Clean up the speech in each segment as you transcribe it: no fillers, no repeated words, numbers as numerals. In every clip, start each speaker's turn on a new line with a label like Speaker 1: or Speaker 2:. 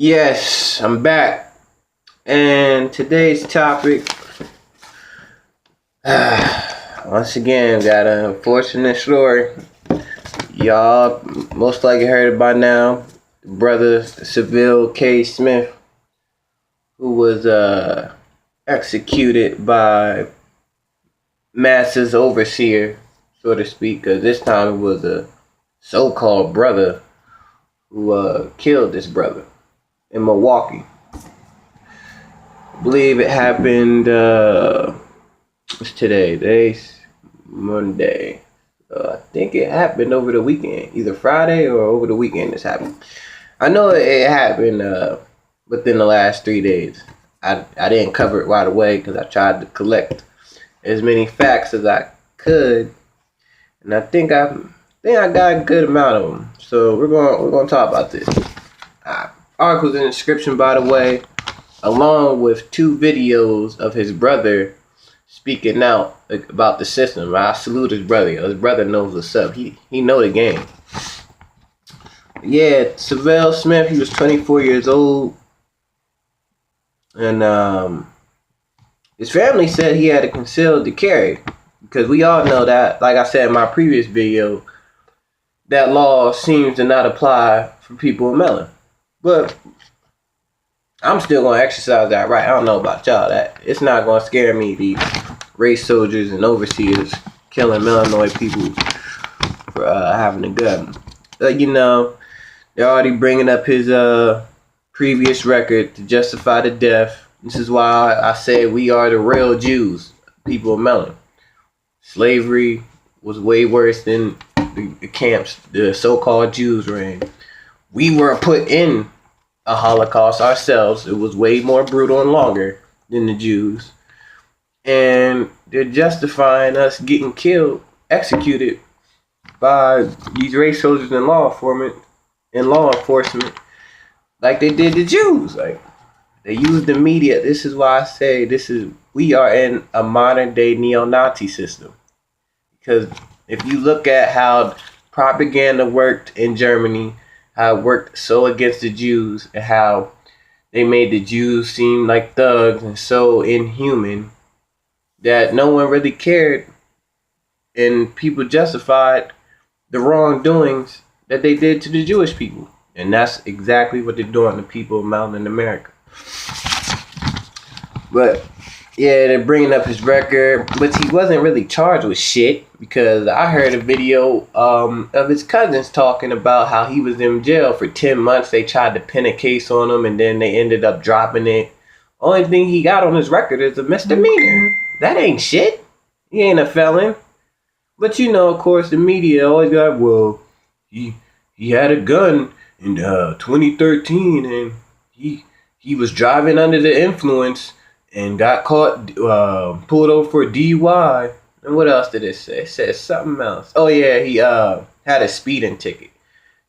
Speaker 1: Yes, I'm back. And today's topic, once again, got an unfortunate story. Y'all most likely heard it by now. Brother Seville K. Smith, who was executed by massa's overseer, so to speak, because this time it was a so-called brother who killed this brother in Milwaukee. I believe it happened, what's today? Today's Monday. I think it happened over the weekend, either Friday or over the weekend this happened. I know it happened within the last 3 days. I didn't cover it right away because I tried to collect as many facts as I could, and I think I got a good amount of them. So we're gonna talk about this. Articles in the description, by the way, along with 2 videos of his brother speaking out about the system. I salute his brother. His brother knows what's up. He know the game. Yeah, Seville Smith, he was 24 years old. And his family said he had a concealed carry. Because we all know that, like I said in my previous video, that law seems to not apply for people with melon. But I'm still going to exercise that right. I don't know about y'all. That it's not going to scare me, these race soldiers and overseers killing melanoid people for having a gun. You know, they're already bringing up his previous record to justify the death. This is why I say we are the real Jews, people of melon. Slavery was way worse than the camps the so-called Jews were in. We were put in a Holocaust ourselves. It was way more brutal and longer than the Jews. And they're justifying us getting killed, executed by these race soldiers and law enforcement like they did the Jews. Like, they use the media. This is why I say we are in a modern day neo-Nazi system. Because if you look at how propaganda worked in Germany, how it worked so against the Jews, and how they made the Jews seem like thugs and so inhuman that no one really cared, and people justified the wrongdoings that they did to the Jewish people. And that's exactly what they're doing to people of Mountain America. But yeah, they're bringing up his record, but he wasn't really charged with shit, because I heard a video of his cousins talking about how he was in jail for 10 months. They tried to pin a case on him, and then they ended up dropping it. Only thing he got on his record is a misdemeanor. That ain't shit. He ain't a felon. But you know, of course, the media always got, well, he had a gun in 2013, and he was driving under the influence and got caught, pulled over for a DUI. And what else did it say? It said something else. Oh yeah, he had a speeding ticket.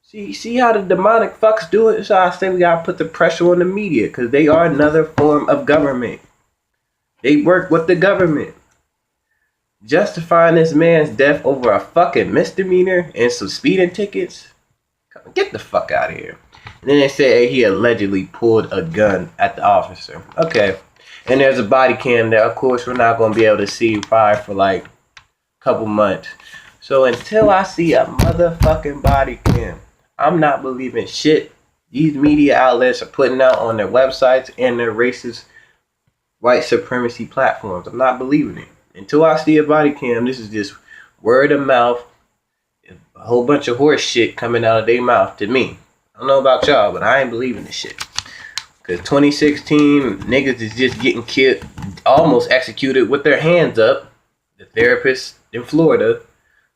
Speaker 1: See how the demonic fucks do it? So I say we gotta put the pressure on the media, because they are another form of government. They work with the government. Justifying this man's death over a fucking misdemeanor and some speeding tickets? Get the fuck out of here. And then they say he allegedly pulled a gun at the officer. Okay. And there's a body cam there. Of course, we're not going to be able to see probably for like a couple months. So until I see a motherfucking body cam, I'm not believing shit these media outlets are putting out on their websites and their racist white supremacy platforms. I'm not believing it. Until I see a body cam, this is just word of mouth, a whole bunch of horse shit coming out of their mouth to me. I don't know about y'all, but I ain't believing this shit. Because 2016, niggas is just getting killed, almost executed with their hands up. The therapist in Florida.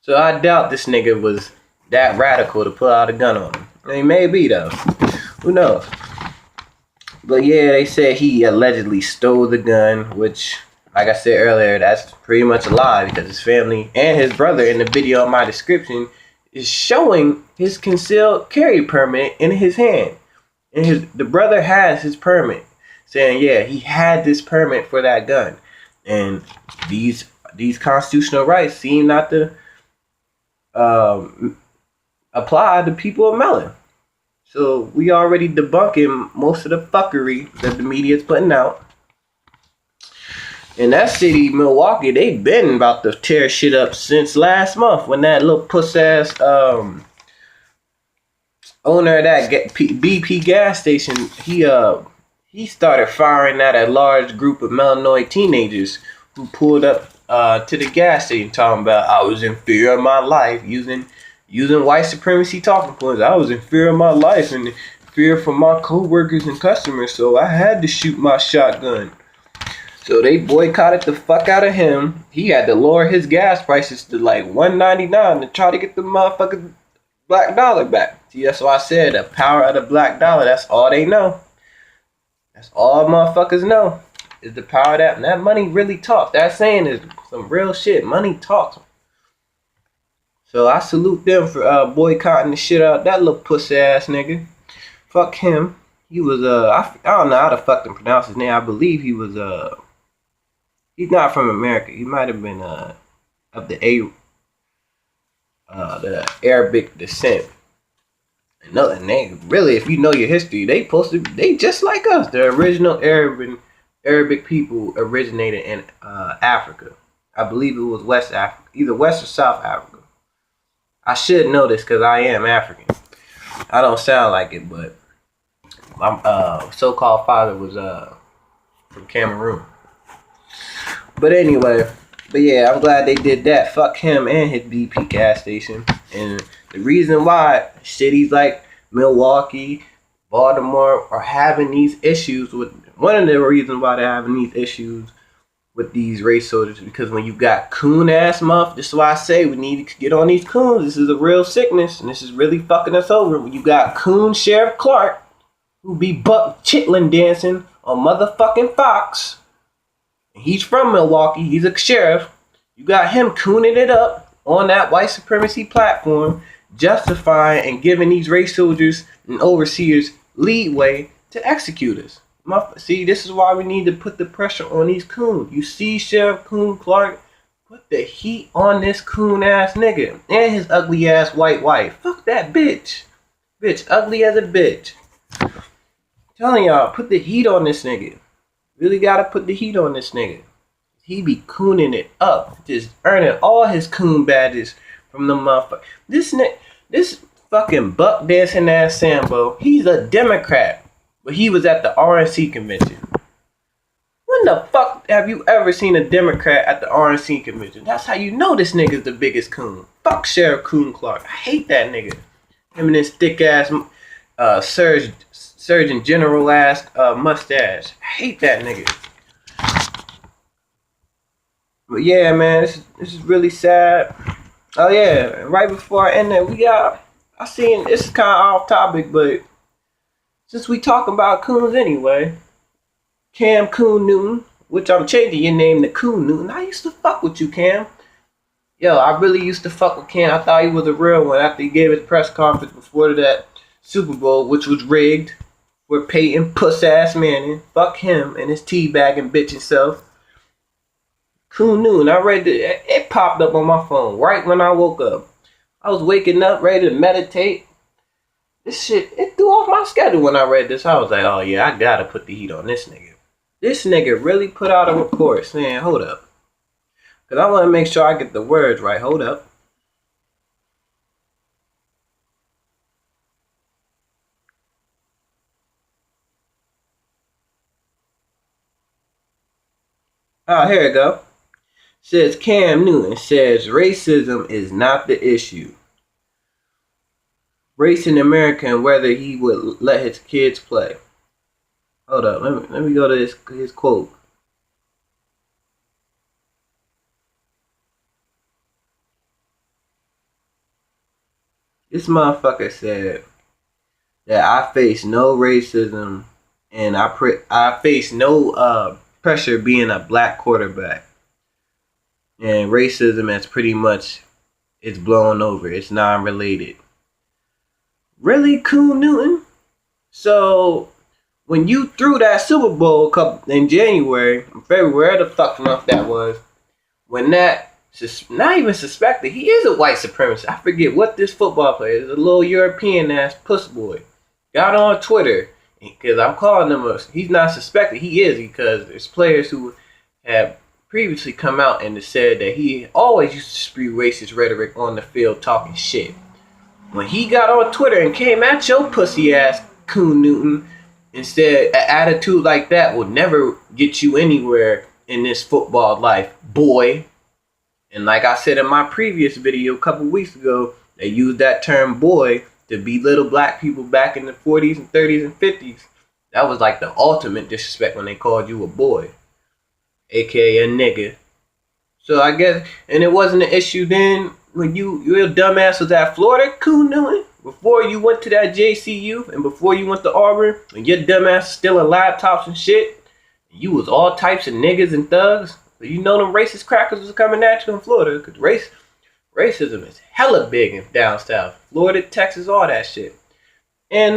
Speaker 1: So I doubt this nigga was that radical to pull out a gun on him. I mean, maybe though. Who knows? But yeah, they said he allegedly stole the gun, which, like I said earlier, that's pretty much a lie, because his family and his brother in the video in my description is showing his concealed carry permit in his hand. And the brother has his permit, saying, yeah, he had this permit for that gun. And these constitutional rights seem not to apply to people of melon. So we already debunking most of the fuckery that the media's putting out. In that city, Milwaukee, they been about to tear shit up since last month when that little puss ass owner of that BP gas station, he started firing at a large group of Illinois teenagers who pulled up to the gas station talking about, I was in fear of my life, using white supremacy talking points. I was in fear of my life and fear for my co-workers and customers, so I had to shoot my shotgun. So they boycotted the fuck out of him. He had to lower his gas prices to like $1.99 to try to get the motherfucking black dollar back. See, that's why I said the power of the black dollar, that's all they know. That's all motherfuckers know, is the power of that. And that money really talks. That saying is some real shit. Money talks. So I salute them for boycotting the shit out of that little pussy ass nigga. Fuck him. He was I don't know how the fuck to pronounce his name. I believe he was he's not from America. He might have been of the Arabic descent. And they really, if you know your history, they just like us. The original Arabic people originated in Africa. I believe it was West Africa, either West or South Africa. I should know this because I am African. I don't sound like it, but my so-called father was from Cameroon. But anyway, yeah, I'm glad they did that. Fuck him and his BP gas station. And the reason why cities like Milwaukee, Baltimore are having these issues with, one of the reasons why they're having these issues with these race soldiers, because when you got coon ass muff, this is why I say we need to get on these coons. This is a real sickness, and this is really fucking us over. When you got coon Sheriff Clark, who be buck chitlin dancing on motherfucking Fox, and he's from Milwaukee, he's a sheriff. You got him cooning it up on that white supremacy platform, justifying and giving these race soldiers and overseers leeway to execute us. See, this is why we need to put the pressure on these coons. You see Sheriff Coon Clark, put the heat on this coon ass nigga and his ugly ass white wife. Fuck that bitch. Bitch, ugly as a bitch. I'm telling y'all, put the heat on this nigga. Really gotta put the heat on this nigga. He be cooning it up, just earning all his coon badges from the motherfucker. This fucking buck dancing ass Sambo, he's a Democrat. But he was at the RNC convention. When the fuck have you ever seen a Democrat at the RNC convention? That's how you know this nigga's the biggest coon. Fuck Sheriff Coon Clark. I hate that nigga. Him and his thick ass Surgeon General ass mustache. I hate that nigga. But yeah, man, this is really sad. Oh yeah, right before I end it, I seen, this is kind of off topic, but since we talking about coons anyway, Cam Coon Newton, which I'm changing your name to Coon Newton. I used to fuck with you, Cam. Yo, I really used to fuck with Cam. I thought he was a real one after he gave his press conference before that Super Bowl, which was rigged for Peyton Puss Ass Manning. Fuck him and his teabagging bitch himself. Coon Newton, I read it popped up on my phone right when I woke up. I was waking up ready to meditate. This shit, it threw off my schedule when I read this. I was like, oh yeah, I gotta put the heat on this nigga. This nigga really put out a report saying, hold up. Because I want to make sure I get the words right. Hold up. Oh, here we go. Says Cam Newton says racism is not the issue. Race in America and whether he would let his kids play. Hold up, let me go to his quote. This motherfucker said that I face no racism and I face no pressure being a black quarterback. And racism is pretty much, it's blown over. It's non-related. Really, Coon Newton? So, when you threw that Super Bowl Cup in February, where the fuck month that was, when that, not even suspected, he is a white supremacist. I forget what this football player is, a little European ass puss boy. got on Twitter, because I'm calling him he's not suspected, he is, because there's players who have previously come out and said that he always used to spew racist rhetoric on the field talking shit. When he got on Twitter and came at your pussy ass Coon Newton and said an attitude like that will never get you anywhere in this football life, boy. And like I said in my previous video a couple weeks ago, they used that term boy to belittle black people back in the 40s and 30s and 50s. That was like the ultimate disrespect when they called you a boy, aka a nigga. So I guess, and it wasn't an issue then when your dumbass was at Florida, Coon Newton, before you went to that JCU and before you went to Auburn, when your dumbass stealing laptops and shit, you was all types of niggas and thugs. But you know them racist crackers was coming at you in Florida, because racism is hella big in down south, Florida, Texas, all that shit. And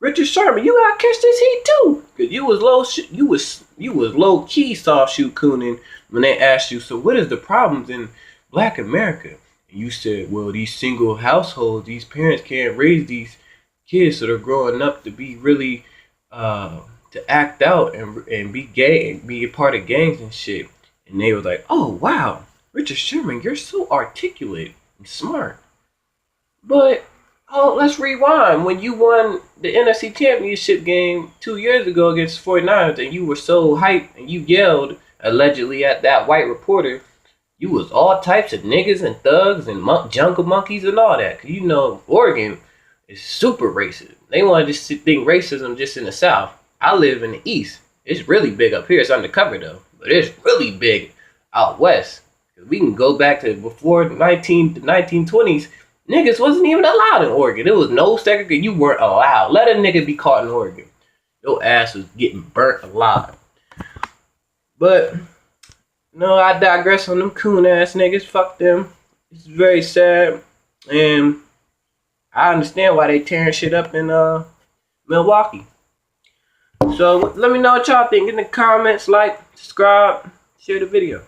Speaker 1: Richard Sherman, you gotta catch this heat too, cause you was low key soft shoe cooning when they asked you, so what is the problems in Black America? And you said, well, these single households, these parents can't raise these kids that are growing up to be really to act out and be gay and be a part of gangs and shit. And they was like, oh wow, Richard Sherman, you're so articulate and smart. But let's rewind. When you won the NFC Championship game 2 years ago against the 49ers and you were so hyped and you yelled allegedly at that white reporter, you was all types of niggas and thugs and jungle monkeys and all that. Cause you know Oregon is super racist. They want to just think racism just in the South. I live in the East. It's really big up here. It's undercover though, but it's really big out west. We can go back to before the 1920s. Niggas wasn't even allowed in Oregon. There was no segregation. You weren't allowed. Let a nigga be caught in Oregon. Your ass was getting burnt alive. But no, I digress on them coon ass niggas. Fuck them. It's very sad, and I understand why they tearing shit up in Milwaukee. So let me know what y'all think in the comments. Like, subscribe, share the video.